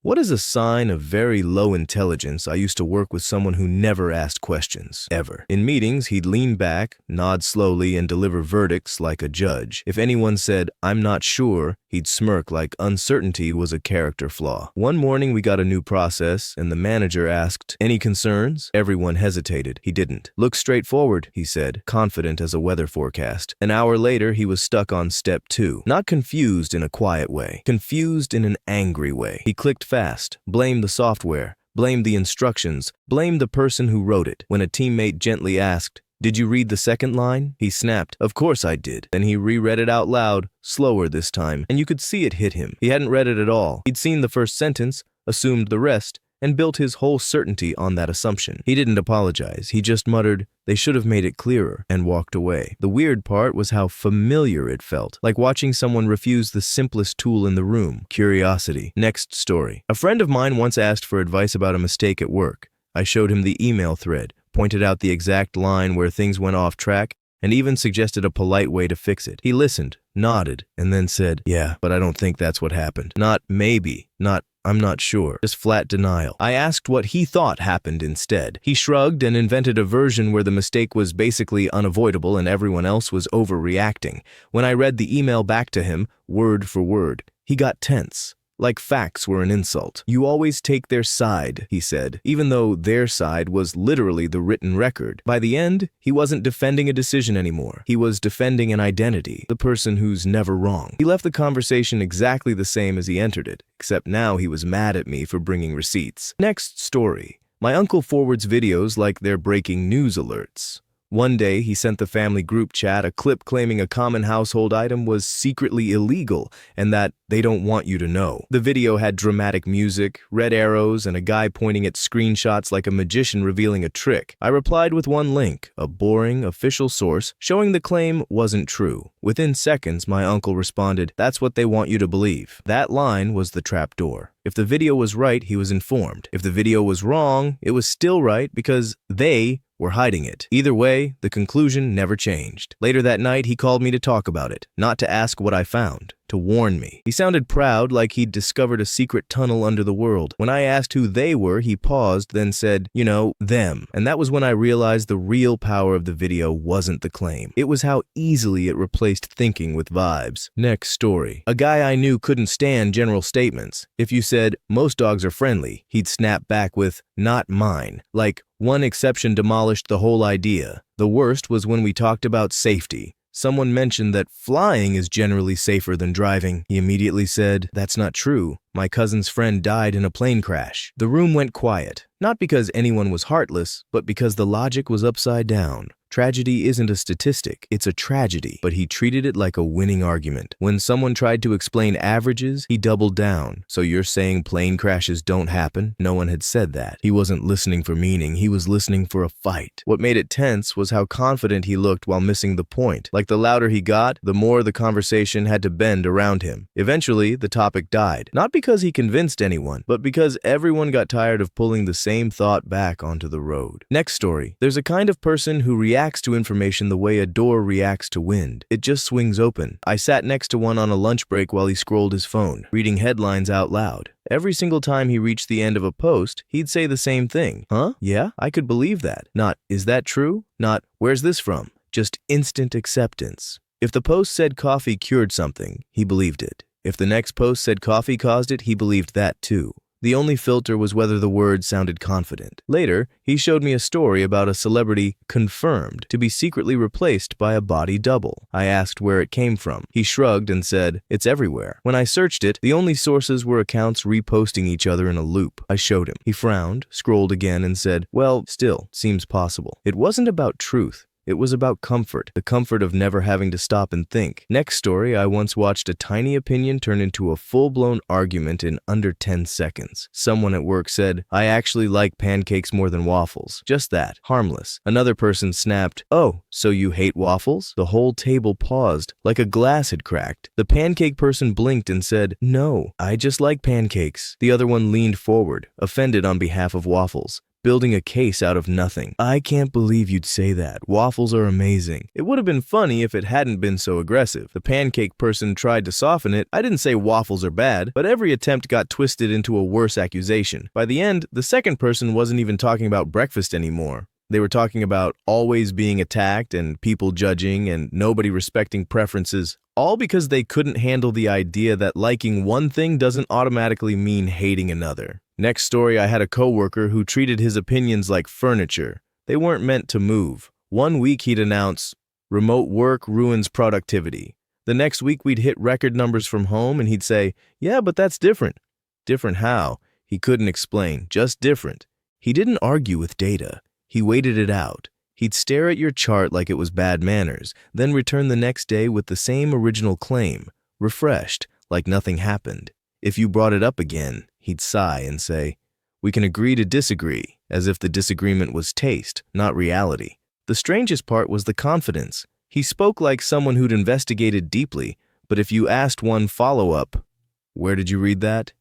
What is a sign of very low intelligence? I used to work with someone who never asked questions, ever. In meetings, he'd lean back, nod slowly, and deliver verdicts like a judge. If anyone said, "I'm not sure," he'd smirk like uncertainty was a character flaw. One morning, we got a new process, and the manager asked, "Any concerns?" Everyone hesitated. He didn't. "Look straight forward," he said, confident as a weather forecast. An hour later, he was stuck on step 2. Not confused in a quiet way, confused in an angry way. He clicked fast, blamed the software, blamed the instructions, blamed the person who wrote it. When a teammate gently asked, "Did you read the second line?" he snapped, "Of course I did." Then he reread it out loud, slower this time, and you could see it hit him. He hadn't read it at all. He'd seen the first sentence, assumed the rest, and built his whole certainty on that assumption. He didn't apologize. He just muttered, "They should have made it clearer," and walked away. The weird part was how familiar it felt, like watching someone refuse the simplest tool in the room, curiosity. Next story. A friend of mine once asked for advice about a mistake at work. I showed him the email thread, pointed out the exact line where things went off track, and even suggested a polite way to fix it. He listened, nodded, and then said, "Yeah, but I don't think that's what happened." Not maybe, not "I'm not sure," just flat denial. I asked what he thought happened instead. He shrugged and invented a version where the mistake was basically unavoidable and everyone else was overreacting. When I read the email back to him, word for word, he got tense. Like facts were an insult. "You always take their side," he said, even though their side was literally the written record. By the end, he wasn't defending a decision anymore. He was defending an identity, the person who's never wrong. He left the conversation exactly the same as he entered it, except now he was mad at me for bringing receipts. Next story. My uncle forwards videos like they're breaking news alerts. One day, he sent the family group chat a clip claiming a common household item was secretly illegal and that they don't want you to know. The video had dramatic music, red arrows, and a guy pointing at screenshots like a magician revealing a trick. I replied with one link, a boring, official source, showing the claim wasn't true. Within seconds, my uncle responded, "That's what they want you to believe." That line was the trapdoor. If the video was right, he was informed. If the video was wrong, it was still right because they were hiding it. Either way, the conclusion never changed. Later that night, he called me to talk about it, not to ask what I found, to warn me. He sounded proud, like he'd discovered a secret tunnel under the world. When I asked who they were, he paused, then said, "You know, them." And that was when I realized the real power of the video wasn't the claim. It was how easily it replaced thinking with vibes. Next story. A guy I knew couldn't stand general statements. If you said, "Most dogs are friendly," he'd snap back with, "Not mine." Like, one exception demolished the whole idea. The worst was when we talked about safety. Someone mentioned that flying is generally safer than driving. He immediately said, "That's not true. My cousin's friend died in a plane crash." The room went quiet, not because anyone was heartless, but because the logic was upside down. Tragedy isn't a statistic, it's a tragedy, but he treated it like a winning argument. When someone tried to explain averages, he doubled down. "So you're saying plane crashes don't happen?" No one had said that. He wasn't listening for meaning, he was listening for a fight. What made it tense was how confident he looked while missing the point. Like the louder he got, the more the conversation had to bend around him. Eventually, the topic died. Not because he convinced anyone, but because everyone got tired of pulling the same thought back onto the road. Next story. There's a kind of person who reacts to information the way a door reacts to wind. It just swings open. I sat next to one on a lunch break while he scrolled his phone, reading headlines out loud. Every single time he reached the end of a post, he'd say the same thing. "Huh? Yeah, I could believe that." Not, "Is that true?" Not, "Where's this from?" Just instant acceptance. If the post said coffee cured something, he believed it. If the next post said coffee caused it, he believed that too. The only filter was whether the word sounded confident. Later, he showed me a story about a celebrity confirmed to be secretly replaced by a body double. I asked where it came from. He shrugged and said, "It's everywhere." When I searched it, the only sources were accounts reposting each other in a loop. I showed him. He frowned, scrolled again, and said, "Well, still, seems possible." It wasn't about truth. It was about comfort, the comfort of never having to stop and think. Next story, I once watched a tiny opinion turn into a full-blown argument in under 10 seconds. Someone at work said, "I actually like pancakes more than waffles." Just that, harmless. Another person snapped, "Oh, so you hate waffles?" The whole table paused, like a glass had cracked. The pancake person blinked and said, "No, I just like pancakes." The other one leaned forward, offended on behalf of waffles. building a case out of nothing. I can't believe you'd say that. Waffles are amazing. It would have been funny if it hadn't been so aggressive. The pancake person tried to soften it. I didn't say waffles are bad, but every attempt got twisted into a worse accusation. By the end, the second person wasn't even talking about breakfast anymore. They were talking about always being attacked and people judging and nobody respecting preferences, all because they couldn't handle the idea that liking one thing doesn't automatically mean hating another. Next story, I had a coworker who treated his opinions like furniture. They weren't meant to move. One week he'd announce, "Remote work ruins productivity." The next week we'd hit record numbers from home and he'd say, "Yeah, but that's different." Different how? He couldn't explain, just different. He didn't argue with data. He waited it out. He'd stare at your chart like it was bad manners, then return the next day with the same original claim, refreshed, like nothing happened. If you brought it up again, he'd sigh and say, "We can agree to disagree," as if the disagreement was taste, not reality. The strangest part was the confidence. He spoke like someone who'd investigated deeply, but if you asked one follow-up, "Where did you read that?"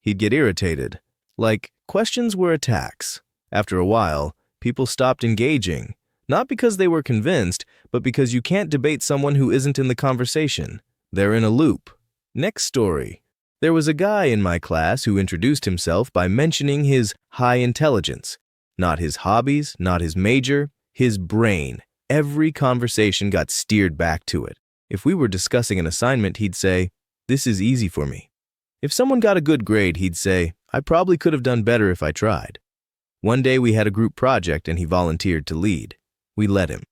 he'd get irritated. Like, questions were attacks. After a while, people stopped engaging, not because they were convinced, but because you can't debate someone who isn't in the conversation. They're in a loop. Next story. There was a guy in my class who introduced himself by mentioning his high intelligence. Not his hobbies, not his major, his brain. Every conversation got steered back to it. If we were discussing an assignment, he'd say, "This is easy for me." If someone got a good grade, he'd say, "I probably could have done better if I tried." One day we had a group project and he volunteered to lead. We let him.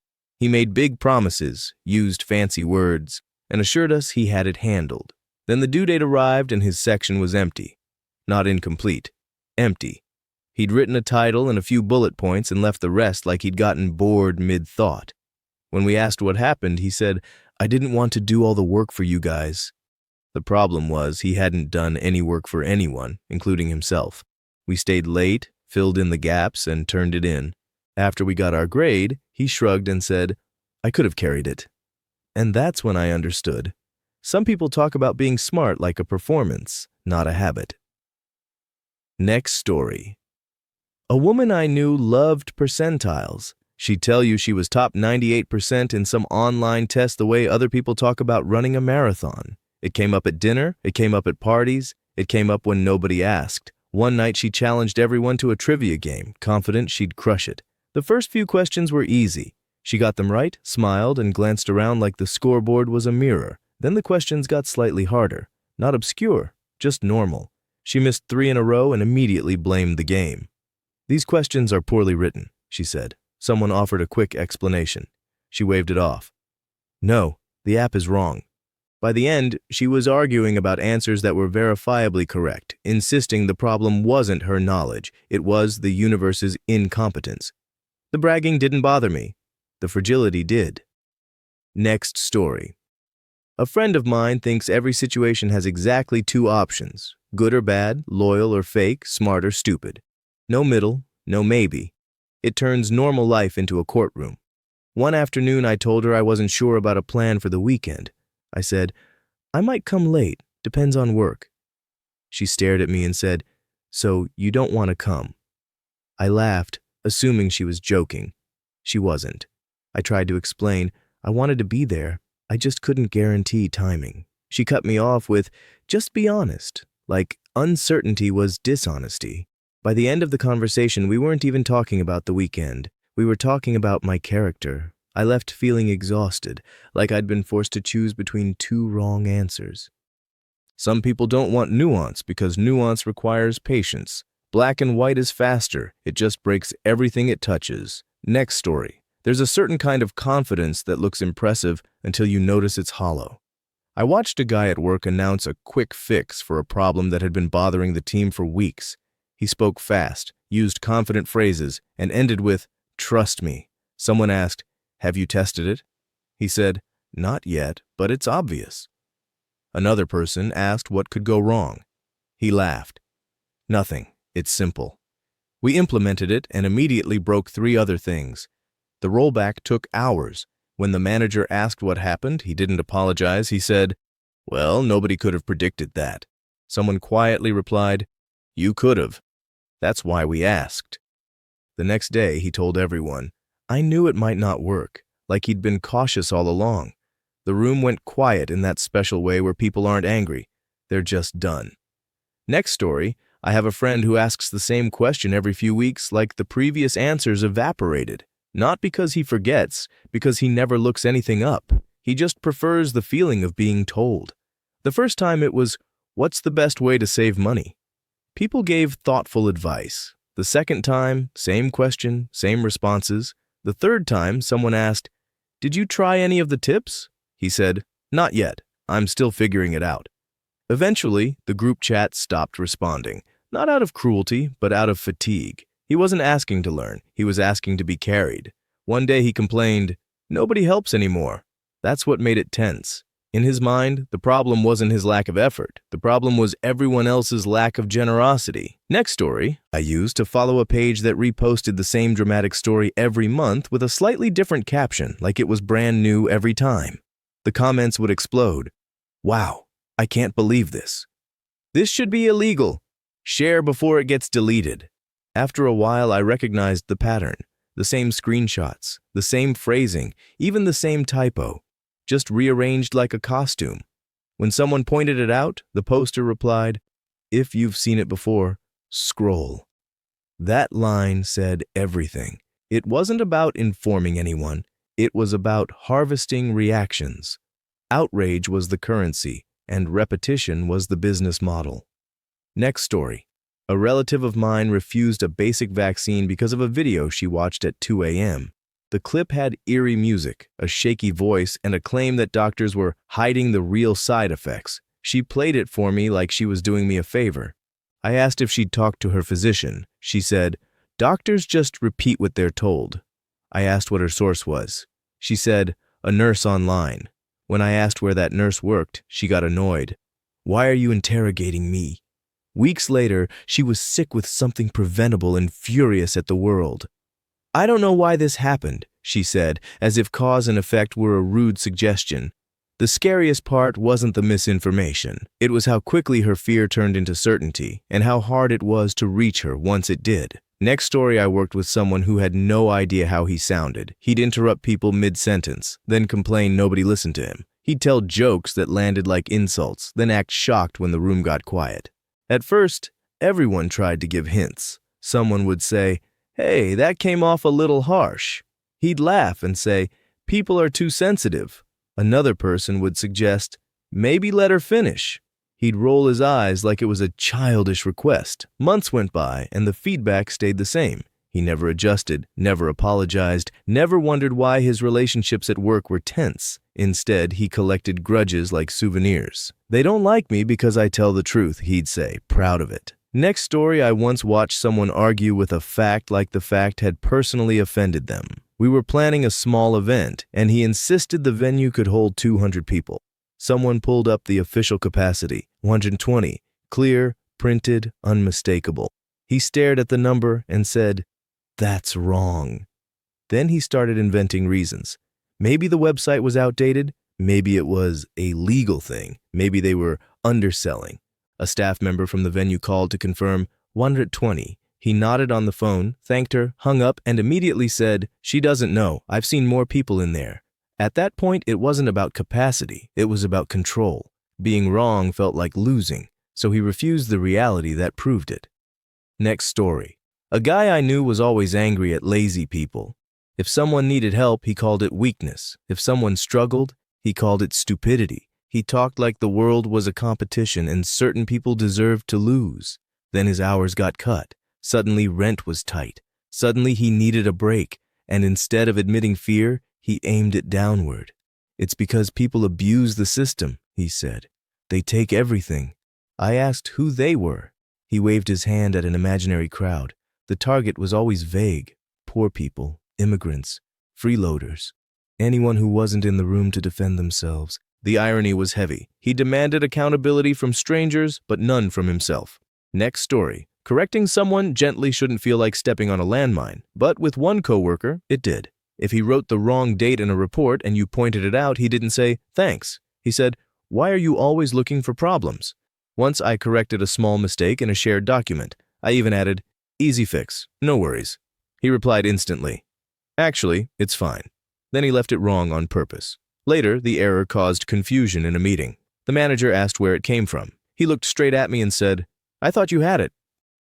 He made big promises, used fancy words, and assured us he had it handled. Then the due date arrived and his section was empty. Not incomplete. Empty. He'd written a title and a few bullet points and left the rest like he'd gotten bored mid-thought. When we asked what happened, he said, "I didn't want to do all the work for you guys." The problem was he hadn't done any work for anyone, including himself. We stayed late, filled in the gaps, and turned it in. After we got our grade, he shrugged and said, "I could have carried it." And that's when I understood. Some people talk about being smart like a performance, not a habit. Next story. A woman I knew loved percentiles. She'd tell you she was top 98% in some online test the way other people talk about running a marathon. It came up at dinner, it came up at parties, it came up when nobody asked. One night she challenged everyone to a trivia game, confident she'd crush it. The first few questions were easy. She got them right, smiled, and glanced around like the scoreboard was a mirror. Then the questions got slightly harder. Not obscure, just normal. She missed 3 in a row and immediately blamed the game. "These questions are poorly written," she said. Someone offered a quick explanation. She waved it off. "No, the app is wrong." By the end, she was arguing about answers that were verifiably correct, insisting the problem wasn't her knowledge, it was the universe's incompetence. The bragging didn't bother me. The fragility did. Next story. A friend of mine thinks every situation has exactly 2 options, good or bad, loyal or fake, smart or stupid. No middle, no maybe. It turns normal life into a courtroom. One afternoon I told her I wasn't sure about a plan for the weekend. I said, "I might come late, depends on work." She stared at me and said, "So you don't want to come?" I laughed, assuming she was joking. She wasn't. I tried to explain, I wanted to be there, I just couldn't guarantee timing. She cut me off with, "Just be honest," like uncertainty was dishonesty. By the end of the conversation, we weren't even talking about the weekend. We were talking about my character. I left feeling exhausted, like I'd been forced to choose between 2 wrong answers. Some people don't want nuance because nuance requires patience. Black and white is faster. It just breaks everything it touches. Next story. There's a certain kind of confidence that looks impressive until you notice it's hollow. I watched a guy at work announce a quick fix for a problem that had been bothering the team for weeks. He spoke fast, used confident phrases, and ended with, "Trust me." Someone asked, "Have you tested it?" He said, "Not yet, but it's obvious." Another person asked what could go wrong. He laughed. "Nothing. It's simple." We implemented it and immediately broke 3 other things. The rollback took hours. When the manager asked what happened, he didn't apologize. He said, "Well, nobody could have predicted that." Someone quietly replied, "You could have. That's why we asked." The next day, he told everyone, I knew it might not work, like he'd been cautious all along. The room went quiet in that special way where people aren't angry. They're just done. Next story, I have a friend who asks the same question every few weeks like the previous answers evaporated. Not because he forgets, because he never looks anything up. He just prefers the feeling of being told. The first time it was, what's the best way to save money? People gave thoughtful advice. The second time, same question, same responses. The third time, someone asked, did you try any of the tips? He said, not yet. I'm still figuring it out. Eventually, the group chat stopped responding, not out of cruelty, but out of fatigue. He wasn't asking to learn, he was asking to be carried. One day he complained, nobody helps anymore. That's what made it tense. In his mind, the problem wasn't his lack of effort. The problem was everyone else's lack of generosity. Next story, I used to follow a page that reposted the same dramatic story every month with a slightly different caption, like it was brand new every time. The comments would explode. Wow, I can't believe this. This should be illegal. Share before it gets deleted. After a while, I recognized the pattern. The same screenshots, the same phrasing, even the same typo, just rearranged like a costume. When someone pointed it out, the poster replied, if you've seen it before, scroll. That line said everything. It wasn't about informing anyone. It was about harvesting reactions. Outrage was the currency, and repetition was the business model. Next story. A relative of mine refused a basic vaccine because of a video she watched at 2 a.m. The clip had eerie music, a shaky voice, and a claim that doctors were hiding the real side effects. She played it for me like she was doing me a favor. I asked if she'd talked to her physician. She said, doctors just repeat what they're told. I asked what her source was. She said, a nurse online. When I asked where that nurse worked, she got annoyed. Why are you interrogating me? Weeks later, she was sick with something preventable and furious at the world. I don't know why this happened, she said, as if cause and effect were a rude suggestion. The scariest part wasn't the misinformation. It was how quickly her fear turned into certainty, and how hard it was to reach her once it did. Next story, I worked with someone who had no idea how he sounded. He'd interrupt people mid-sentence, then complain nobody listened to him. He'd tell jokes that landed like insults, then act shocked when the room got quiet. At first, everyone tried to give hints. Someone would say, hey, that came off a little harsh. He'd laugh and say, people are too sensitive. Another person would suggest, maybe let her finish. He'd roll his eyes like it was a childish request. Months went by, and the feedback stayed the same. He never adjusted, never apologized, never wondered why his relationships at work were tense. Instead, he collected grudges like souvenirs. They don't like me because I tell the truth, he'd say, proud of it. Next story, I once watched someone argue with a fact like the fact had personally offended them. We were planning a small event, and he insisted the venue could hold 200 people. Someone pulled up the official capacity, 120, clear, printed, unmistakable. He stared at the number and said, that's wrong. Then he started inventing reasons. Maybe the website was outdated. Maybe it was a legal thing. Maybe they were underselling. A staff member from the venue called to confirm 120. He nodded on the phone, thanked her, hung up, and immediately said, she doesn't know. I've seen more people in there. At that point, it wasn't about capacity. It was about control. Being wrong felt like losing, so he refused the reality that proved it. Next story. A guy I knew was always angry at lazy people. If someone needed help, he called it weakness. If someone struggled, he called it stupidity. He talked like the world was a competition and certain people deserved to lose. Then his hours got cut. Suddenly rent was tight. Suddenly he needed a break, and instead of admitting fear, he aimed it downward. It's because people abuse the system, he said. They take everything. I asked who they were. He waved his hand at an imaginary crowd. The target was always vague. Poor people, immigrants, freeloaders, anyone who wasn't in the room to defend themselves. The irony was heavy. He demanded accountability from strangers, but none from himself. Next story. Correcting someone gently shouldn't feel like stepping on a landmine, but with one coworker, it did. If he wrote the wrong date in a report and you pointed it out, he didn't say, thanks. He said, why are you always looking for problems? Once I corrected a small mistake in a shared document. I even added, easy fix, no worries. He replied instantly, "Actually, it's fine." Then he left it wrong on purpose. Later, the error caused confusion in a meeting. The manager asked where it came from. He looked straight at me and said, "I thought you had it."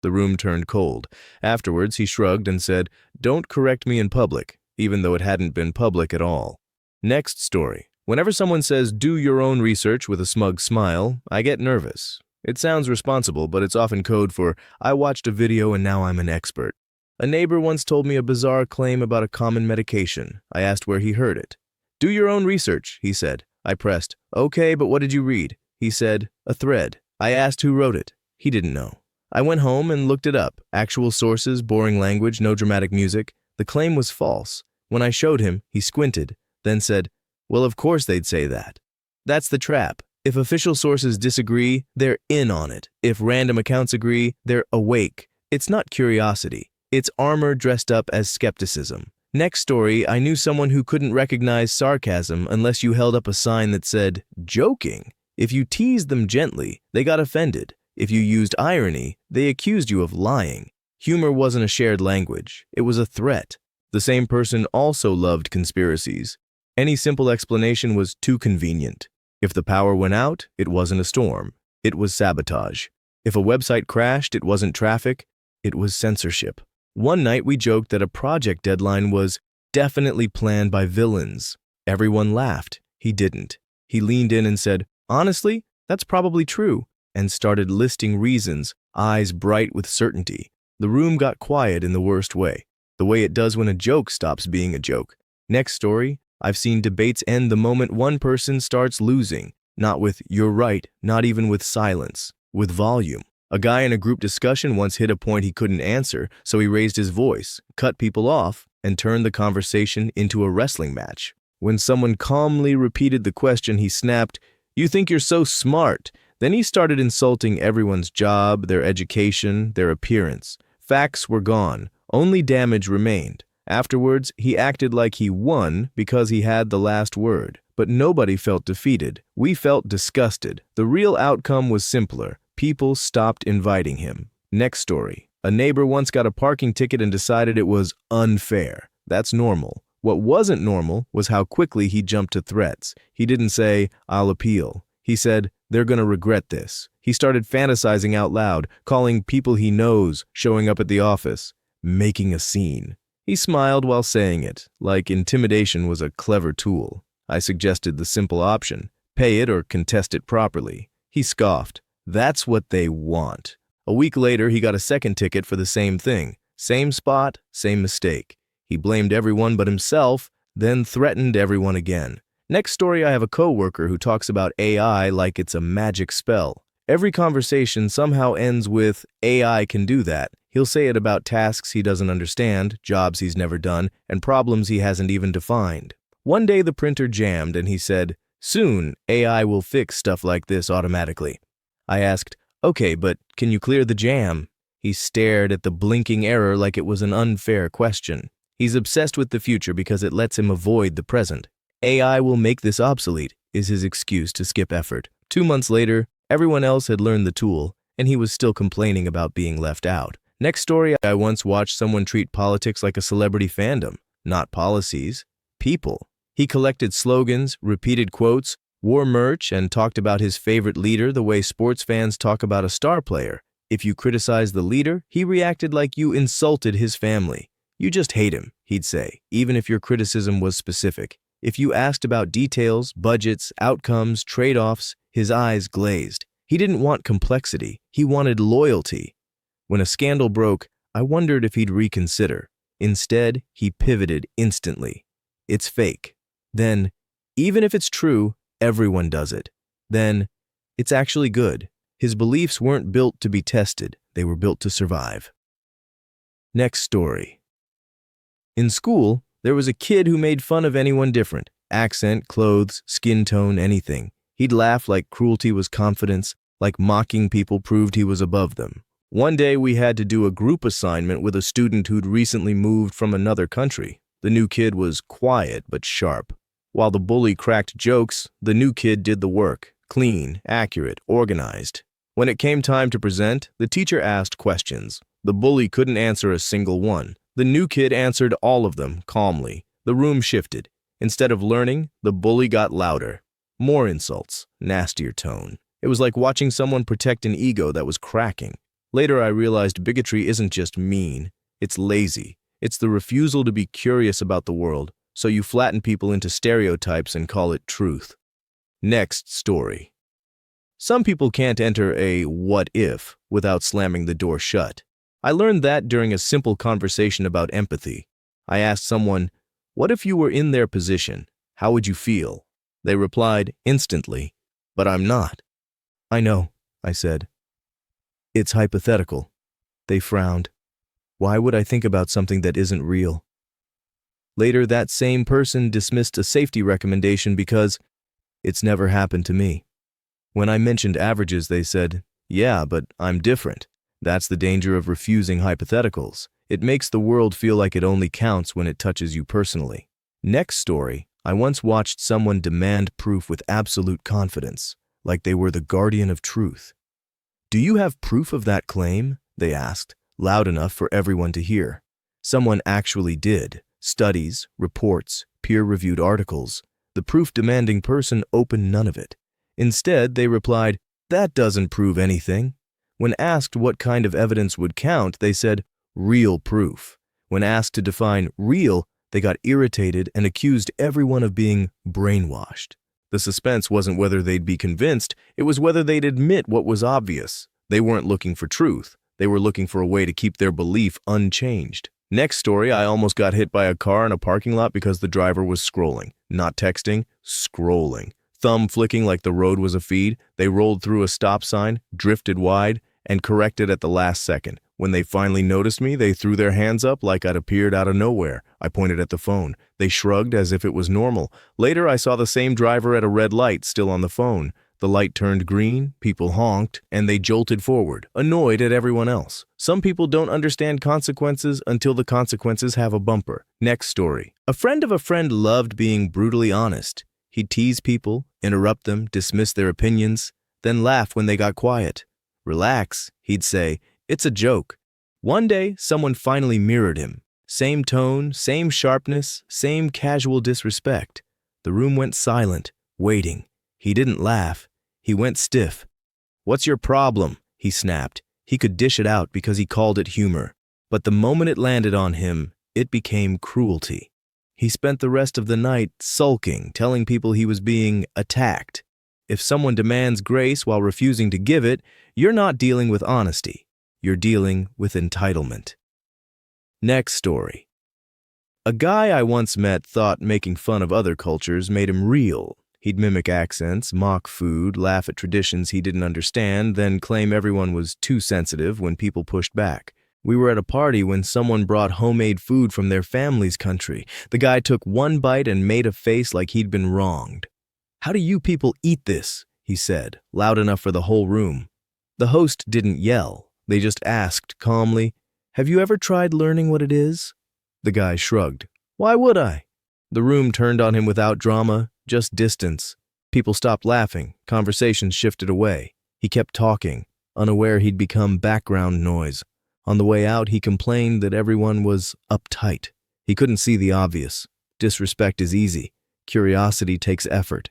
The room turned cold. Afterwards, he shrugged and said, "Don't correct me in public," even though it hadn't been public at all. Next story. Whenever someone says, "Do your own research" with a smug smile, I get nervous. It sounds responsible, but it's often code for, "I watched a video and now I'm an expert." A neighbor once told me a bizarre claim about a common medication. I asked where he heard it. "Do your own research," he said. I pressed, "Okay, but what did you read?" He said, "A thread." I asked who wrote it. He didn't know. I went home and looked it up. Actual sources, boring language, no dramatic music. The claim was false. When I showed him, he squinted, then said, "Well, of course they'd say that." That's the trap. If official sources disagree, they're in on it. If random accounts agree, they're awake. It's not curiosity. It's armor dressed up as skepticism. Next story, I knew someone who couldn't recognize sarcasm unless you held up a sign that said, "Joking." If you teased them gently, they got offended. If you used irony, they accused you of lying. Humor wasn't a shared language. It was a threat. The same person also loved conspiracies. Any simple explanation was too convenient. If the power went out, it wasn't a storm. It was sabotage. If a website crashed, it wasn't traffic. It was censorship. One night we joked that a project deadline was definitely planned by villains. Everyone laughed. He didn't. He leaned in and said, "Honestly, that's probably true," and started listing reasons, eyes bright with certainty. The room got quiet in the worst way, the way it does when a joke stops being a joke. Next story, I've seen debates end the moment one person starts losing, not with "you're right," not even with silence, with volume. A guy in a group discussion once hit a point he couldn't answer, so he raised his voice, cut people off, and turned the conversation into a wrestling match. When someone calmly repeated the question, he snapped, "You think you're so smart." Then he started insulting everyone's job, their education, their appearance. Facts were gone. Only damage remained. Afterwards, he acted like he won because he had the last word. But nobody felt defeated. We felt disgusted. The real outcome was simpler. People stopped inviting him. Next story. A neighbor once got a parking ticket and decided it was unfair. That's normal. What wasn't normal was how quickly he jumped to threats. He didn't say, "I'll appeal." He said, "They're gonna regret this." He started fantasizing out loud, calling people he knows, showing up at the office, making a scene. He smiled while saying it, like intimidation was a clever tool. I suggested the simple option, pay it or contest it properly. He scoffed. That's what they want. A week later, he got a second ticket for the same thing. Same spot, same mistake. He blamed everyone but himself, then threatened everyone again. Next story, I have a coworker who talks about AI like it's a magic spell. Every conversation somehow ends with, "AI can do that." He'll say it about tasks he doesn't understand, jobs he's never done, and problems he hasn't even defined. One day the printer jammed and he said, "Soon, AI will fix stuff like this automatically." I asked, "Okay, but can you clear the jam?" He stared at the blinking error like it was an unfair question. He's obsessed with the future because it lets him avoid the present. AI will make this obsolete, is his excuse to skip effort. 2 months later, everyone else had learned the tool, and he was still complaining about being left out. Next story, I once watched someone treat politics like a celebrity fandom, not policies, people. He collected slogans, repeated quotes, wore merch, and talked about his favorite leader the way sports fans talk about a star player. If you criticized the leader, he reacted like you insulted his family. "You just hate him," he'd say, even if your criticism was specific. If you asked about details, budgets, outcomes, trade-offs, his eyes glazed. He didn't want complexity. He wanted loyalty. When a scandal broke, I wondered if he'd reconsider. Instead, he pivoted instantly. "It's fake." Then, "Even if it's true, everyone does it." Then, "It's actually good." His beliefs weren't built to be tested. They were built to survive. Next story. In school, there was a kid who made fun of anyone different. Accent, clothes, skin tone, anything. He'd laugh like cruelty was confidence, like mocking people proved he was above them. One day we had to do a group assignment with a student who'd recently moved from another country. The new kid was quiet but sharp. While the bully cracked jokes, the new kid did the work, clean, accurate, organized. When it came time to present, the teacher asked questions. The bully couldn't answer a single one. The new kid answered all of them calmly. The room shifted. Instead of learning, the bully got louder. More insults, nastier tone. It was like watching someone protect an ego that was cracking. Later, I realized bigotry isn't just mean. It's lazy. It's the refusal to be curious about the world, so you flatten people into stereotypes and call it truth. Next story. Some people can't enter a what if without slamming the door shut. I learned that during a simple conversation about empathy. I asked someone, "What if you were in their position? How would you feel?" They replied instantly, "But I'm not." "I know," I said. "It's hypothetical." They frowned. Why would I think about something that isn't real? Later, that same person dismissed a safety recommendation because it's never happened to me. When I mentioned averages, they said, "Yeah, but I'm different." That's the danger of refusing hypotheticals. It makes the world feel like it only counts when it touches you personally. Next story. I once watched someone demand proof with absolute confidence, like they were the guardian of truth. "Do you have proof of that claim?" they asked, loud enough for everyone to hear. Someone actually did. Studies, reports, peer-reviewed articles. The proof-demanding person opened none of it. Instead, they replied, "That doesn't prove anything." When asked what kind of evidence would count, they said, "Real proof." When asked to define real, they got irritated and accused everyone of being brainwashed. The suspense wasn't whether they'd be convinced, it was whether they'd admit what was obvious. They weren't looking for truth. They were looking for a way to keep their belief unchanged. Next story, I almost got hit by a car in a parking lot because the driver was scrolling. Not texting, scrolling. Thumb flicking like the road was a feed. They rolled through a stop sign, drifted wide, and corrected at the last second. When they finally noticed me, they threw their hands up like I'd appeared out of nowhere. I pointed at the phone. They shrugged as if it was normal. Later, I saw the same driver at a red light, still on the phone. The light turned green, people honked, and they jolted forward, annoyed at everyone else. Some people don't understand consequences until the consequences have a bumper. Next story. A friend of a friend loved being brutally honest. He'd tease people, interrupt them, dismiss their opinions, then laugh when they got quiet. "Relax," he'd say, "it's a joke." One day, someone finally mirrored him. Same tone, same sharpness, same casual disrespect. The room went silent, waiting. He didn't laugh. He went stiff. "What's your problem?" he snapped. He could dish it out because he called it humor. But the moment it landed on him, it became cruelty. He spent the rest of the night sulking, telling people he was being attacked. If someone demands grace while refusing to give it, you're not dealing with honesty. You're dealing with entitlement. Next story. A guy I once met thought making fun of other cultures made him real. He'd mimic accents, mock food, laugh at traditions he didn't understand, then claim everyone was too sensitive when people pushed back. We were at a party when someone brought homemade food from their family's country. The guy took one bite and made a face like he'd been wronged. "How do you people eat this?" he said, loud enough for the whole room. The host didn't yell. They just asked calmly, "Have you ever tried learning what it is?" The guy shrugged. "Why would I?" The room turned on him without drama, just distance. People stopped laughing. Conversations shifted away. He kept talking, unaware he'd become background noise. On the way out, he complained that everyone was uptight. He couldn't see the obvious. Disrespect is easy. Curiosity takes effort.